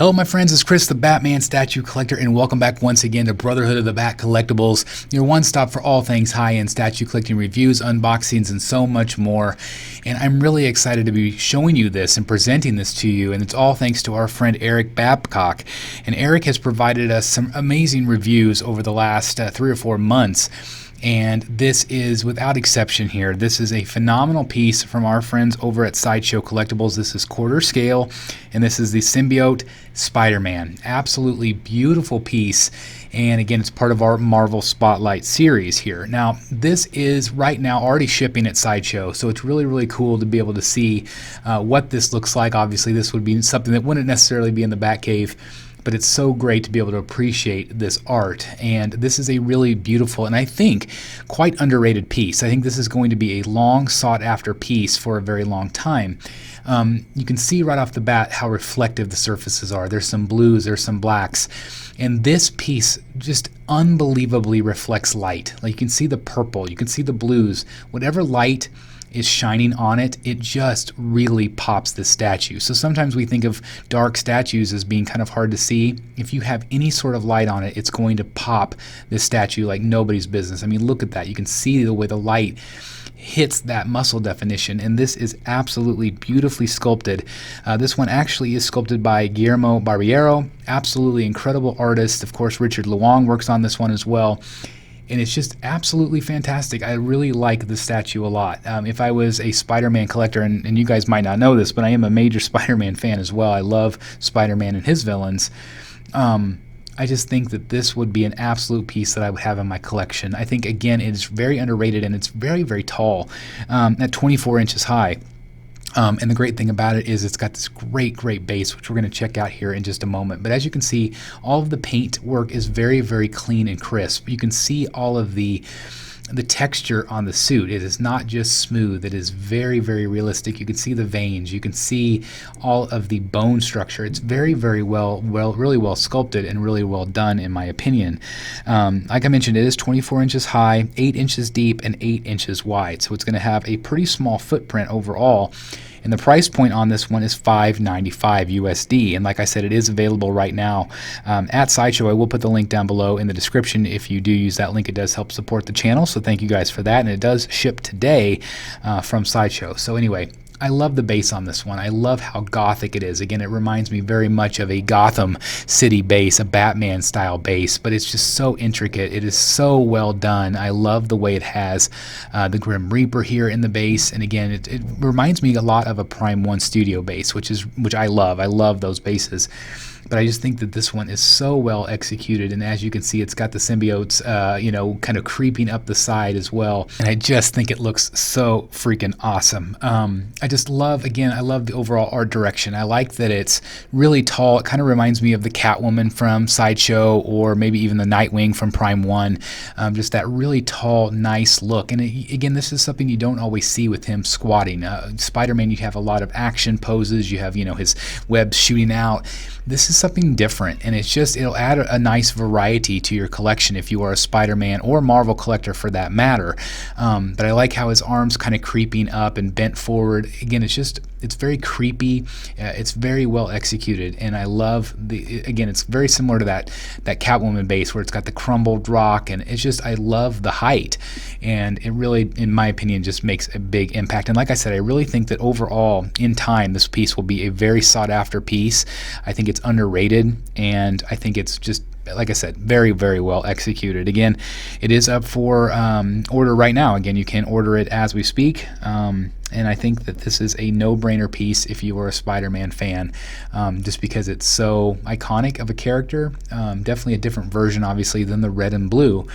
Hello my friends, it's Chris the Batman Statue Collector, and welcome back once again to Brotherhood of the Bat Collectibles, your one stop for all things high-end statue collecting reviews, unboxings, and so much more. And I'm really excited to be showing you this and presenting this to you, and it's all thanks to our friend Eric Babcock. And Eric has provided us some amazing reviews over the last 3 or 4 months. And this is, without exception here, this is a phenomenal piece from our friends over at Sideshow Collectibles. This is quarter scale, and this is the Symbiote Spider-Man. Absolutely beautiful piece, and again, it's part of our Marvel Spotlight series here. Now, this is right now already shipping at Sideshow, so it's really, really cool to be able to see what this looks like. Obviously, this would be something that wouldn't necessarily be in the Batcave, but it's so great to be able to appreciate this art. And this is a really beautiful and I think quite underrated piece. I think this is going to be a long sought after piece for a very long time. You can see right off the bat how reflective the surfaces are. There's some blues, there's some blacks, and this piece just unbelievably reflects light. Like, you can see the purple, you can see the blues, whatever light is shining on it, it just really pops this statue. So sometimes we think of dark statues as being kind of hard to see. If you have any sort of light on it, it's going to pop this statue like nobody's business. I mean, look at that. You can see the way the light hits that muscle definition, and this is absolutely beautifully sculpted. This one actually is sculpted by Guillermo Barriero, absolutely incredible artist. Of course, Richard Luong works on this one as well. And it's just absolutely fantastic. I really like the statue a lot. If I was a Spider-Man collector, and you guys might not know this, but I am a major Spider-Man fan as well. I love Spider-Man and his villains. I just think that this would be an absolute piece that I would have in my collection. I think, again, it's very underrated, and it's very, very tall, at 24 inches high. And the great thing about it is it's got this great base, which we're going to check out here in just a moment. But as you can see, all of the paint work is very, very clean and crisp. You can see all of the texture on the suit. It is not just smooth. It is very, very realistic. You can see the veins. You can see all of the bone structure. It's very, very really well sculpted and really well done, in my opinion. Like I mentioned, it is 24 inches high, 8 inches deep, and 8 inches wide. So it's going to have a pretty small footprint overall. And the price point on this one is $5.95 USD. And like I said, it is available right now at Sideshow. I will put the link down below in the description. If you do use that link, it does help support the channel. So thank you guys for that. And it does ship today from Sideshow. So anyway, I love the base on this one. I love how gothic it is. Again, it reminds me very much of a Gotham City base, a Batman style base, but it's just so intricate. It is so well done. I love the way it has the Grim Reaper here in the base, and again, it reminds me a lot of a Prime 1 Studio base, which I love. I love those bases. But I just think that this one is so well executed, and as you can see, it's got the symbiotes, kind of creeping up the side as well. And I just think it looks so freaking awesome. I just love, again, I love the overall art direction. I like that it's really tall. It kind of reminds me of the Catwoman from Sideshow, or maybe even the Nightwing from Prime 1. Just that really tall, nice look. And again, this is something you don't always see with him squatting. Spider-Man, you have a lot of action poses. You have, his webs shooting out. This is something different, and it'll add a nice variety to your collection if you are a Spider-Man or Marvel collector for that matter. But I like how his arms kind of creeping up and bent forward. Again, it's very creepy. It's very well executed, and I love again, it's very similar to that Catwoman base where it's got the crumbled rock, and I love the height, and it really, in my opinion, just makes a big impact. And like I said, I really think that overall, in time, this piece will be a very sought after piece. I think it's underrated, and I think it's just, like I said, very, very well executed. Again, it is up for order right now. Again, you can order it as we speak, and I think that this is a no-brainer piece if you are a Spider-Man fan, just because it's so iconic of a character. Definitely a different version, obviously, than the red and blue.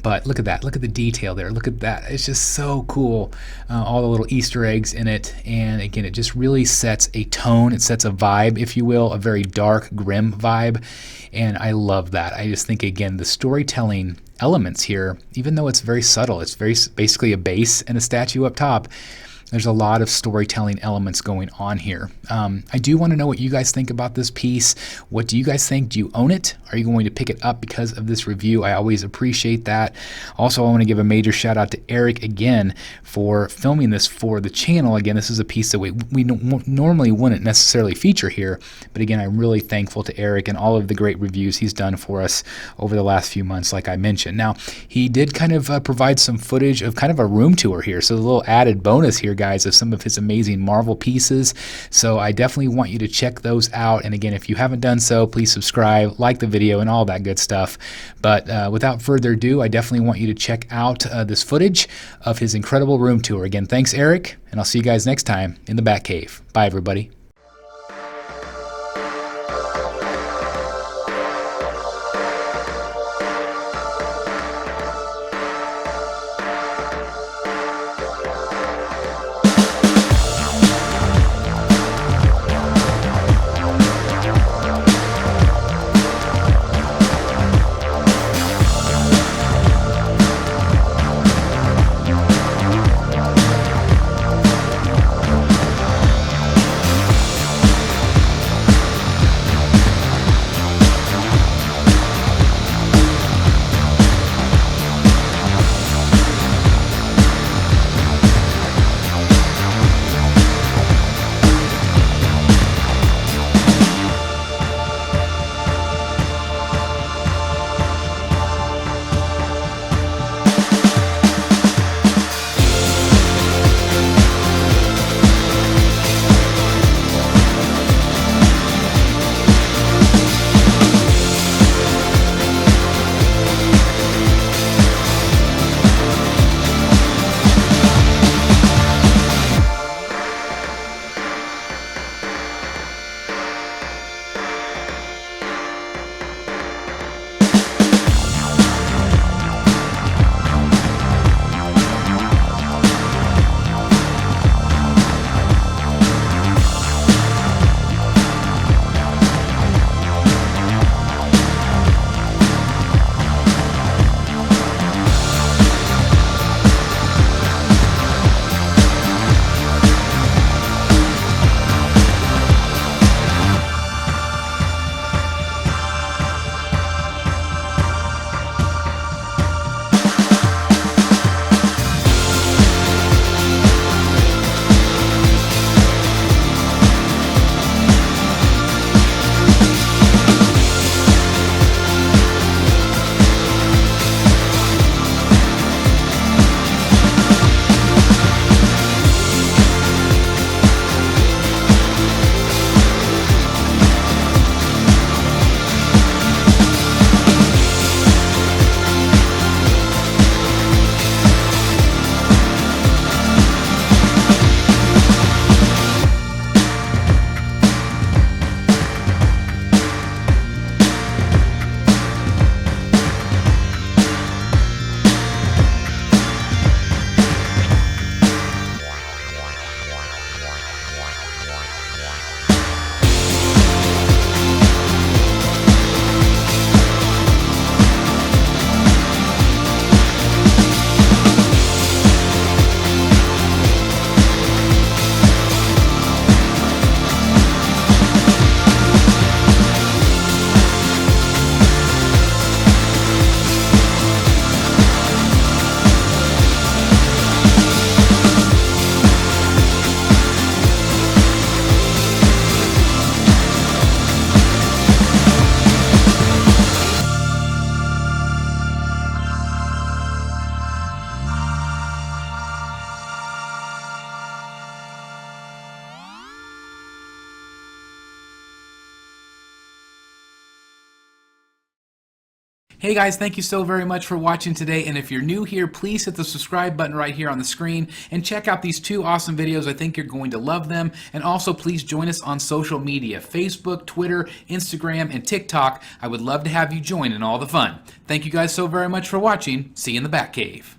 But look at that. Look at the detail there. Look at that. It's just so cool. All the little Easter eggs in it. And again, it just really sets a tone. It sets a vibe, if you will, a very dark, grim vibe. And I love that. I just think, again, the storytelling elements here, even though it's very subtle, it's basically a base and a statue up top, there's a lot of storytelling elements going on here. I do want to know what you guys think about this piece. What do you guys think? Do you own it? Are you going to pick it up because of this review? I always appreciate that. Also, I want to give a major shout out to Eric again for filming this for the channel. Again, this is a piece that we normally wouldn't necessarily feature here, but again, I'm really thankful to Eric and all of the great reviews he's done for us over the last few months, like I mentioned. Now, he did kind of provide some footage of kind of a room tour here, so a little added bonus here, guys, of some of his amazing Marvel pieces. So I definitely want you to check those out. And again, if you haven't done so, please subscribe, like the video, and all that good stuff. But without further ado, I definitely want you to check out this footage of his incredible room tour. Again, thanks, Eric, and I'll see you guys next time in the Batcave. Bye, everybody. Hey guys, thank you so very much for watching today, and if you're new here, please hit the subscribe button right here on the screen and check out these two awesome videos. I think you're going to love them. And also please join us on social media, Facebook, Twitter, Instagram, and TikTok. I would love to have you join in all the fun. Thank you guys so very much for watching. See you in the Batcave.